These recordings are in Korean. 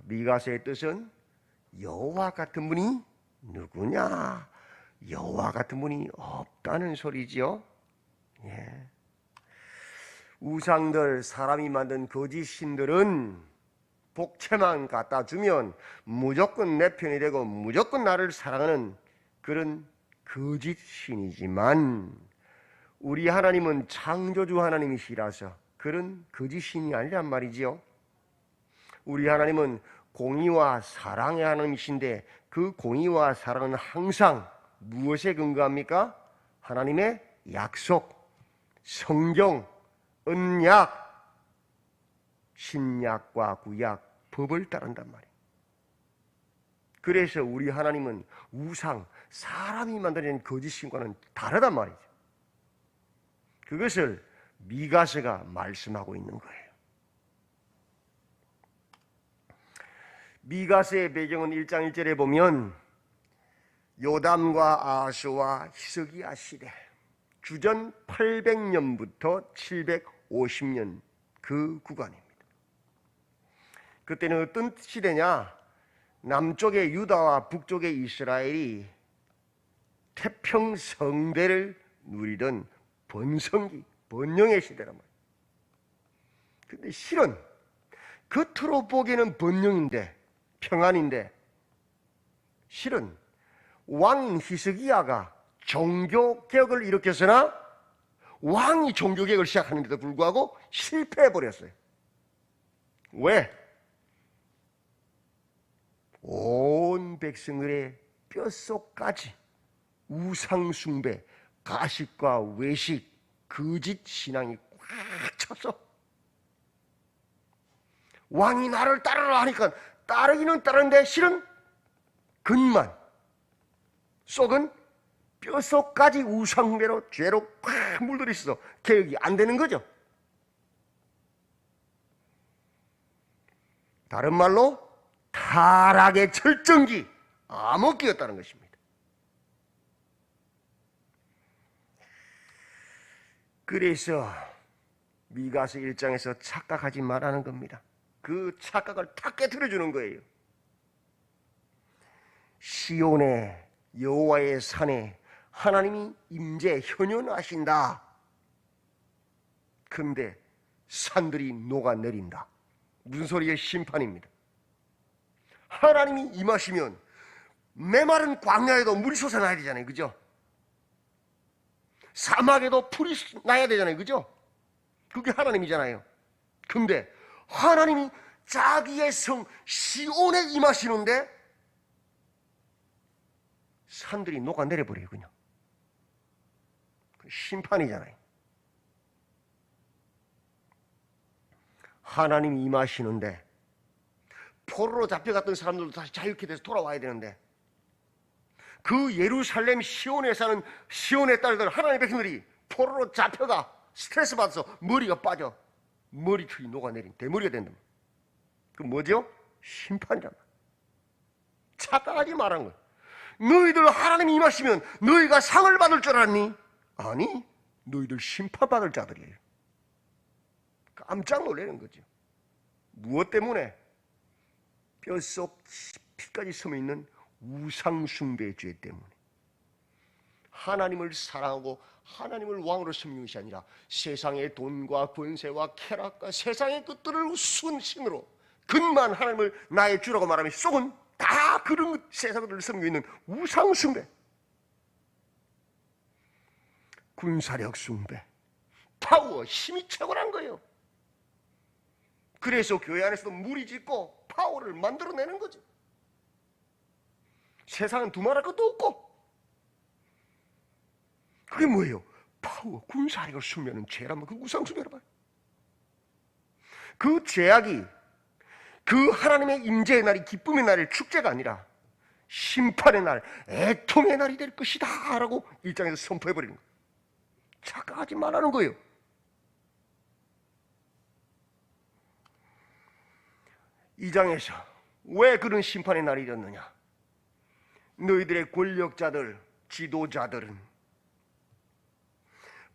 미가서의 뜻은 여호와 같은 분이 누구냐? 여호와 같은 분이 없다는 소리지요. 예. 우상들, 사람이 만든 거짓 신들은 복채만 갖다 주면 무조건 내 편이 되고 무조건 나를 사랑하는 그런 거짓 신이지만, 우리 하나님은 창조주 하나님이시라서 그런 거짓 신이 아니란 말이지요. 우리 하나님은 공의와 사랑의 하나님이신데, 그 공의와 사랑은 항상 무엇에 근거합니까? 하나님의 약속, 성경, 언약, 신약과 구약, 법을 따른단 말이에요. 그래서 우리 하나님은 우상, 사람이 만들어낸 거짓신과는 다르단 말이죠. 그것을 미가서가 말씀하고 있는 거예요. 미가서의 배경은 1장 1절에 보면 요담과 아하스와 히스기야 시대, 주전 800년부터 750년 그 구간입니다. 그때는 어떤 시대냐? 남쪽의 유다와 북쪽의 이스라엘이 태평성대를 누리던 번성기, 번영의 시대란 말이에요. 근데 실은 겉으로 보기에는 번영인데, 평안인데, 실은 왕 히스기야가 종교개혁을 일으켰으나 왕이 종교개혁을 시작하는데도 불구하고 실패해버렸어요. 왜? 온 백성들의 뼛속까지 우상숭배, 가식과 외식, 거짓 신앙이 꽉 찼어. 왕이 나를 따르라 하니까 따르기는 따르는데 실은 근만, 속은 뼛속까지 우상숭배로 죄로 꽉 물들어 있어. 개혁이 안 되는 거죠. 다른 말로 타락의 절정기, 암흑기였다는 것입니다. 그래서 미가서 1장에서 착각하지 말라는 겁니다. 그 착각을 탁 깨트려주는 거예요. 시온의 여호와의 산에 하나님이 임재 현현하신다. 근데 산들이 녹아내린다. 무슨 소리의 심판입니다. 하나님이 임하시면 메마른 광야에도 물이 솟아나야 되잖아요. 그죠? 사막에도 풀이 나야 되잖아요. 그죠? 그게 하나님이잖아요. 근데 하나님이 자기의 성 시온에 임하시는데 산들이 녹아내려 버려요. 그냥 심판이잖아요. 하나님이 임하시는데 포로로 잡혀갔던 사람들도 다시 자유케 돼서 돌아와야 되는데, 그 예루살렘 시온에 사는 시온의 딸들, 하나님의 백성들이 포로로 잡혀가 스트레스 받아서 머리가 빠져 머리털이 녹아내린 대머리가 된다. 그 뭐죠? 심판이란 말이야. 착각하지 말라는 거야. 너희들 하나님이 임하시면 너희가 상을 받을 줄 알았니? 아니, 너희들 심판받을 자들이에요. 깜짝 놀라는 거죠. 무엇 때문에? 뼛속 피까지 숨어있는 우상숭배의 죄 때문에. 하나님을 사랑하고 하나님을 왕으로 섬기는 것이 아니라 세상의 돈과 권세와 쾌락과 세상의 것들을 우스운 신으로, 근만 하나님을 나의 주라고 말하면 속은 다 그런 세상들을 섬기고 있는 우상숭배, 군사력 숭배, 파워, 힘이 최고란 거예요. 그래서 교회 안에서도 무리짓고 파워를 만들어내는 거죠. 세상은 두말할 것도 없고. 그게 뭐예요? 파워, 군사력을 숭배하는 죄라면 그 우상숭배라 봐요. 그 죄악이 그 하나님의 임재의 날이 기쁨의 날이 축제가 아니라 심판의 날, 애통의 날이 될 것이다 라고 1장에서 선포해버리는 거예요. 착각하지 말라는 거예요. 이 장에서 왜 그런 심판의 날이 일어났느냐? 너희들의 권력자들, 지도자들은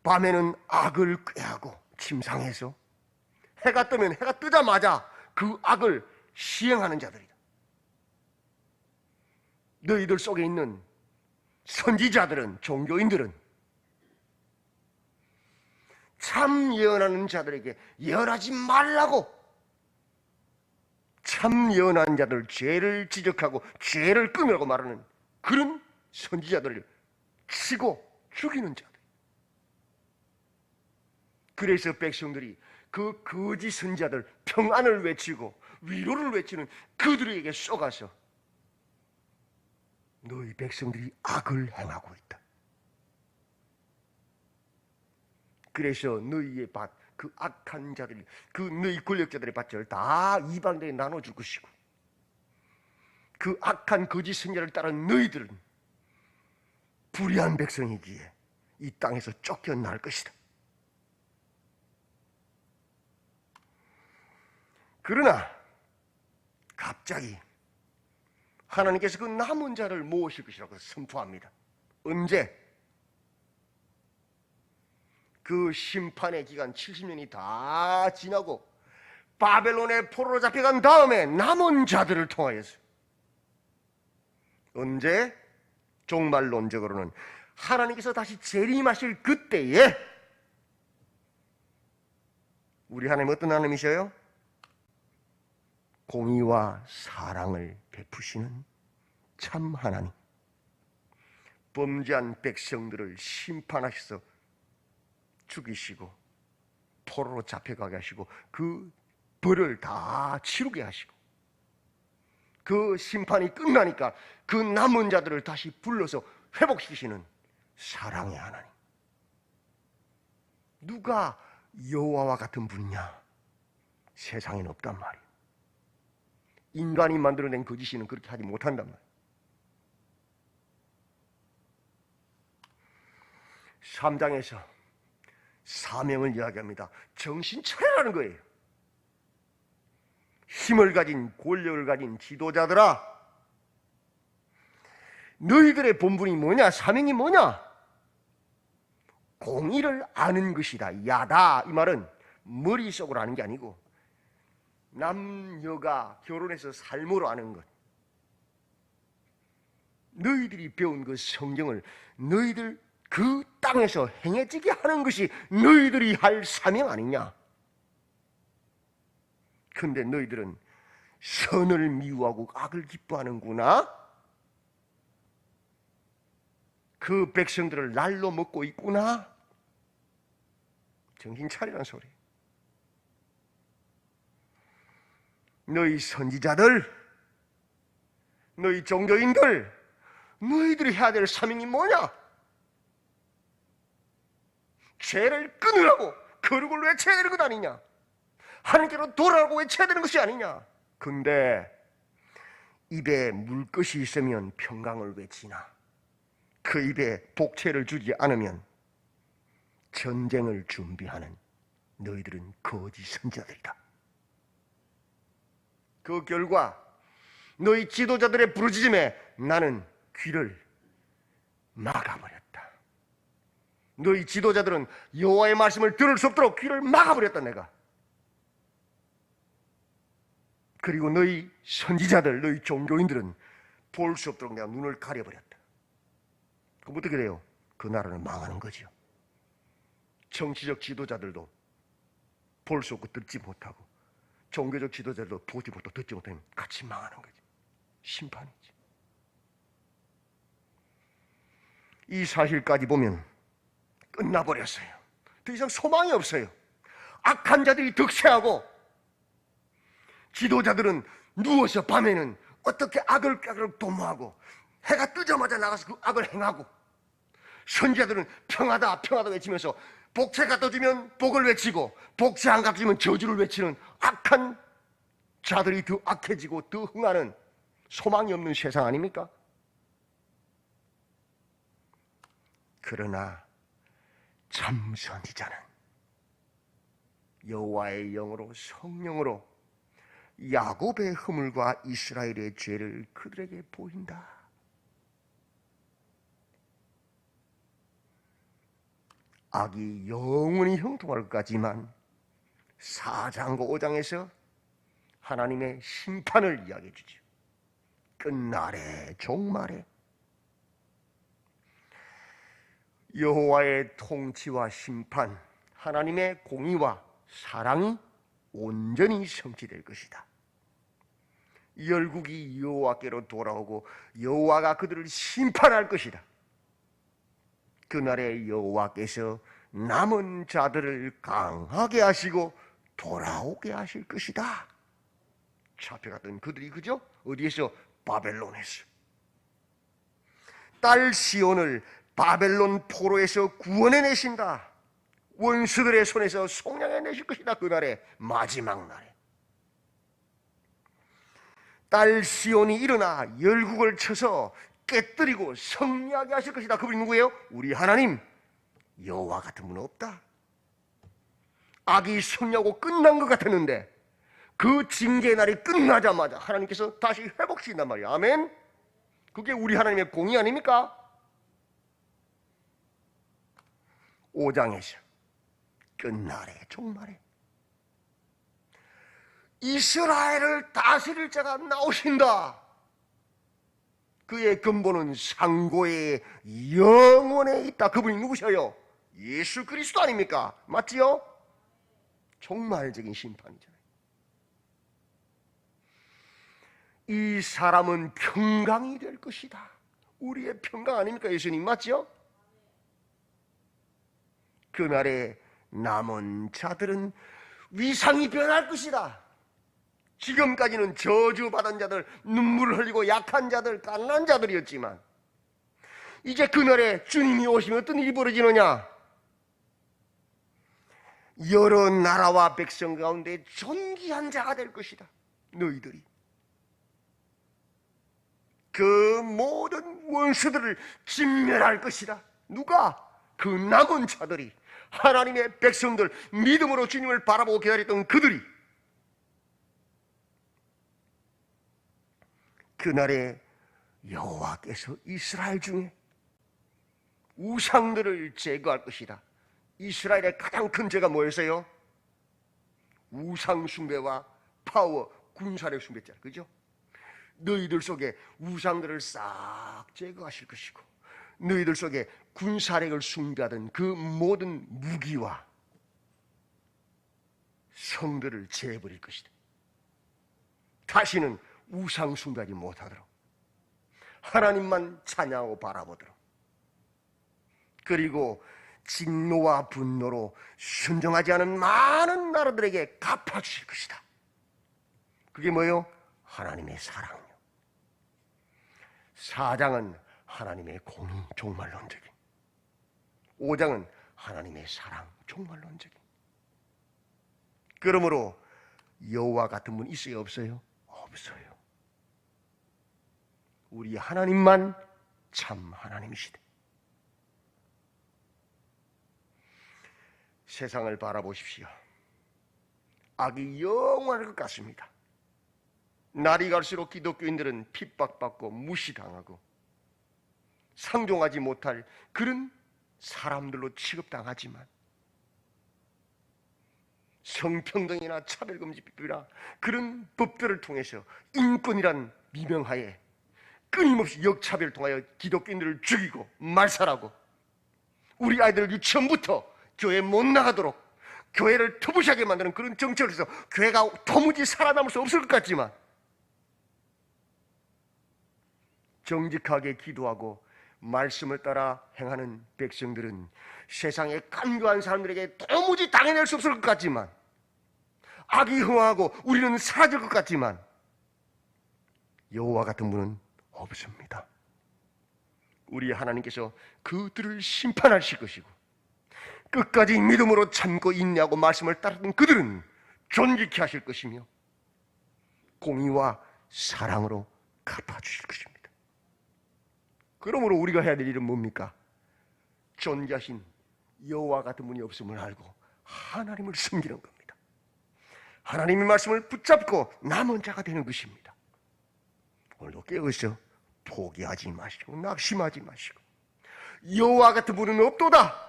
밤에는 악을 꾀하고 침상해서 해가 뜨면 해가 뜨자마자 그 악을 시행하는 자들이다. 너희들 속에 있는 선지자들은, 종교인들은 참 예언하는 자들에게 예언하지 말라고, 참 예언하는 자들 죄를 지적하고 죄를 끄으라고 말하는 그런 선지자들을 치고 죽이는 자들. 그래서 백성들이 그 거짓 선지자들 평안을 외치고 위로를 외치는 그들에게 쏘가서 너희 백성들이 악을 행하고 있다. 그래서 너희의 밭, 그 악한 자들이, 그 너희 권력자들의 밭을 다 이방들에 나눠줄 것이고, 그 악한 거짓 선지자를 따른 너희들은 불의한 백성이기에 이 땅에서 쫓겨날 것이다. 그러나 갑자기 하나님께서 그 남은 자를 모으실 것이라고 선포합니다. 언제? 그 심판의 기간 70년이 다 지나고 바벨론의 포로로 잡혀간 다음에 남은 자들을 통하여서. 언제? 종말론적으로는 하나님께서 다시 재림하실 그때에. 우리 하나님 어떤 하나님이셔요? 공의와 사랑을 베푸시는 참 하나님. 범죄한 백성들을 심판하셔서 죽이시고 포로로 잡혀가게 하시고 그 벌을 다 치르게 하시고, 그 심판이 끝나니까 그 남은 자들을 다시 불러서 회복시키시는 사랑의 하나님. 누가 여호와와 같은 분이냐? 세상에는 없단 말이에요. 인간이 만들어낸 거짓이는 그렇게 하지 못한단 말이에요. 3장에서 사명을 이야기합니다. 정신 차려라는 거예요. 힘을 가진, 권력을 가진 지도자들아, 너희들의 본분이 뭐냐? 사명이 뭐냐? 공의를 아는 것이다. 야다, 이 말은 머릿속으로 아는 게 아니고 남녀가 결혼해서 삶으로 아는 것. 너희들이 배운 그 성경을 너희들 그 땅에서 행해지게 하는 것이 너희들이 할 사명 아니냐? 근데 너희들은 선을 미워하고 악을 기뻐하는구나? 그 백성들을 날로 먹고 있구나? 정신 차리라는 소리. 너희 선지자들, 너희 종교인들, 너희들이 해야 될 사명이 뭐냐? 죄를 끊으라고 거룩을 외쳐야 되는 것 아니냐? 하나님께로 돌아가고 외쳐야 되는 것이 아니냐? 근데 입에 물 것이 있으면 평강을 외치나 그 입에 복채를 주지 않으면 전쟁을 준비하는 너희들은 거짓 선지자들이다. 그 결과 너희 지도자들의 부르짖음에 나는 귀를 막아버렸다. 너희 지도자들은 여호와의 말씀을 들을 수 없도록 귀를 막아버렸다 내가. 그리고 너희 선지자들, 너희 종교인들은 볼 수 없도록 내가 눈을 가려버렸다. 그럼 어떻게 돼요? 그 나라는 망하는 거죠. 정치적 지도자들도 볼 수 없고 듣지 못하고 종교적 지도자들도 보지 못하고 듣지 못하면 같이 망하는 거죠. 심판이죠. 이 사실까지 보면 끝나버렸어요. 더 이상 소망이 없어요. 악한 자들이 득세하고 지도자들은 누워서 밤에는 어떻게 악을 까그럭 도모하고 해가 뜨자마자 나가서 그 악을 행하고, 선지자들은 평하다 평하다 외치면서 복채 갖다 주면 복을 외치고 복채 안 갖다 주면 저주를 외치는 악한 자들이 더 악해지고 더 흥하는 소망이 없는 세상 아닙니까? 그러나 참 선지자는 여호와의 영으로 성령으로 야곱의 허물과 이스라엘의 죄를 그들에게 보인다. 악이 영원히 형통할 것까지만 4장과 5장에서 하나님의 심판을 이야기해 주죠. 끝날에 종말에 여호와의 통치와 심판, 하나님의 공의와 사랑이 온전히 성취될 것이다. 열국이 여호와께로 돌아오고 여호와가 그들을 심판할 것이다. 그날에 여호와께서 남은 자들을 강하게 하시고 돌아오게 하실 것이다. 잡혀갔던 그들이 그죠? 어디에서? 바벨론에서. 딸 시온을 바벨론 포로에서 구원해내신다. 원수들의 손에서 속량해내실 것이다. 그날에, 마지막 날에. 딸 시온이 일어나 열국을 쳐서 깨뜨리고 승리하게 하실 것이다. 그분이 누구예요? 우리 하나님. 여호와 같은 분은 없다. 악이 승리하고 끝난 것 같았는데 그 징계의 날이 끝나자마자 하나님께서 다시 회복시킨단 말이에요. 아멘. 그게 우리 하나님의 공의 아닙니까? 5장에서 끝날에 종말에 이스라엘을 다스릴 자가 나오신다. 그의 근본은 상고의 영원에 있다. 그분이 누구셔요? 예수 그리스도 아닙니까? 맞지요? 종말적인 심판이잖아요. 이 사람은 평강이 될 것이다. 우리의 평강 아닙니까? 예수님 맞지요? 그날에 남은 자들은 위상이 변할 것이다. 지금까지는 저주받은 자들, 눈물을 흘리고 약한 자들, 갓난 자들이었지만 이제 그날에 주님이 오시면 어떤 일이 벌어지느냐? 여러 나라와 백성 가운데 존귀한 자가 될 것이다. 너희들이 그 모든 원수들을 진멸할 것이다. 누가? 그 남은 자들이, 하나님의 백성들, 믿음으로 주님을 바라보고 기다렸던 그들이 그날에 여호와께서 이스라엘 중에 우상들을 제거할 것이다. 이스라엘의 가장 큰 죄가 뭐였어요? 우상 숭배와 파워, 군사력 숭배잖아요. 그죠? 너희들 속에 우상들을 싹 제거하실 것이고 너희들 속에 군사력을 숭배하던 그 모든 무기와 성들을 제해버릴 것이다. 다시는 우상 숭배하지 못하도록 하나님만 찬양하고 바라보도록, 그리고 진노와 분노로 순종하지 않은 많은 나라들에게 갚아주실 것이다. 그게 뭐예요? 하나님의 사랑이요. 4장은 하나님의 공의, 종말론적인, 5장은 하나님의 사랑, 종말론적인. 그러므로 여호와 같은 분 있어요? 없어요? 없어요. 우리 하나님만 참 하나님이시다. 세상을 바라보십시오. 악이 영원할 것 같습니다. 날이 갈수록 기독교인들은 핍박받고 무시당하고 상종하지 못할 그런 사람들로 취급당하지만 성평등이나 차별금지법이나 그런 법들을 통해서 인권이란 미명하에 끊임없이 역차별을 통하여 기독교인들을 죽이고 말살하고 우리 아이들을 유치원부터 교회 못 나가도록 교회를 터부시하게 만드는 그런 정책을 해서 교회가 도무지 살아남을 수 없을 것 같지만 정직하게 기도하고 말씀을 따라 행하는 백성들은 세상에 간교한 사람들에게 도무지 당해낼 수 없을 것 같지만, 악이 흥하고 우리는 사라질 것 같지만 여호와 같은 분은 없습니다. 우리 하나님께서 그들을 심판하실 것이고 끝까지 믿음으로 참고 인내하고 말씀을 따르던 그들은 존귀케 하실 것이며 공의와 사랑으로 갚아주실 것입니다. 그러므로 우리가 해야 될 일은 뭡니까? 존귀하신 여호와 같은 분이 없음을 알고 하나님을 섬기는 겁니다. 하나님의 말씀을 붙잡고 남은 자가 되는 것입니다. 오늘도 깨어서 포기하지 마시고 낙심하지 마시고 여호와 같은 분은 없도다.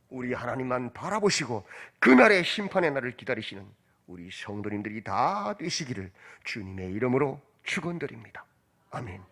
우리 하나님만 바라보시고 그날의 심판의 날을 기다리시는 우리 성도님들이 다 되시기를 주님의 이름으로 축원드립니다. 아멘.